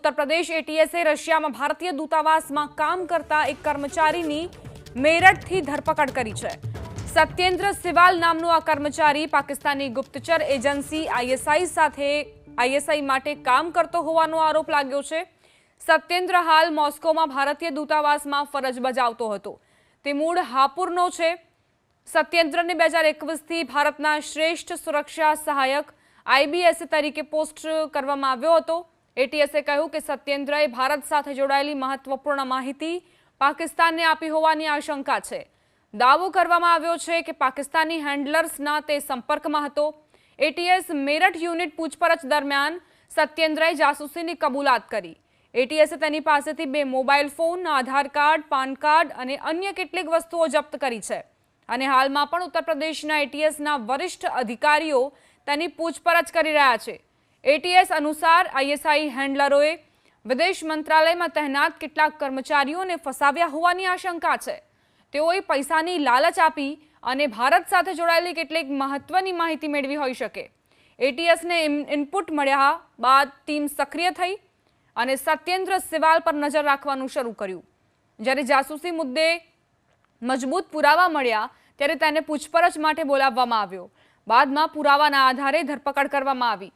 Uttar Pradesh एटीएसे Russia में भारतीय दूतावास में काम करता एक कर्मचारी मेरठ थी धरपकड़ करी है। सत्येंद्र सिवाल नामनो आ कर्मचारी पाकिस्तानी गुप्तचर एजेंसी आईएसआई माटे काम करतो होवानो आरोप लाग्यो छे। सत्येंद्र हाल मॉस्को में भारतीय दूतावास में फरज बजावतो हतो। ते मूळ हापुरनो छे। सत्येंद्र ने 2021 थी भारतना श्रेष्ठ सुरक्षा सहायक आईबीएस तरीके पोस्ट करवामां आव्यो हतो। एटीएसे कह્યું કે સત્યેન્દ્રએ ભારત સાથે જોડાયેલી મહત્વપૂર્ણ માહિતી પાકિસ્તાનને આપી હોવાની આશંકા છે। દાવો કરવામાં આવ્યો છે કે પાકિસ્તાની હેન્ડલર્સના તે સંપર્કમાં હતો। એટીએસ મેરઠ યુનિટ પૂછપરછ દરમિયાન સત્યેન્દ્રએ જાસૂસીની કબૂલાત કરી। એટીએસે તેની પાસેથી 2 મોબાઈલ ફોન, આધાર કાર્ડ, પાન કાર્ડ અને અન્ય કેટલીક વસ્તુઓ જપ્ત કરી છે અને હાલમાં પણ ઉત્તર પ્રદેશના એટીએસના વરિષ્ઠ અધિકારીઓ તેની પૂછપરછ કરી રહ્યા છે। एटीएस अनुसार आईएसआई हेन्डलरोए विदेश मंत्रालय में तैनात કેટલાક કર્મચારીઓને ફસાવ્યા હોવાની આશંકા છે। તેઓએ પૈસાની લાલચ આપી અને ભારત સાથે જોડાયેલી કેટલીક મહત્વની માહિતી મેળવી હોઈ શકે। એટીએસને ઇનપુટ મળ્યા બાદ ટીમ સક્રિય થઈ અને સત્યેન્દ્ર સિવાલ પર નજર રાખવાનું શરૂ કર્યું। જ્યારે જાસૂસી મુદ્દે મજબૂત પુરાવા મળ્યા ત્યારે તેને પૂછપરછ માટે બોલાવવામાં આવ્યો। બાદમાં પુરાવાના આધારે ધરપકડ કરવામાં આવી।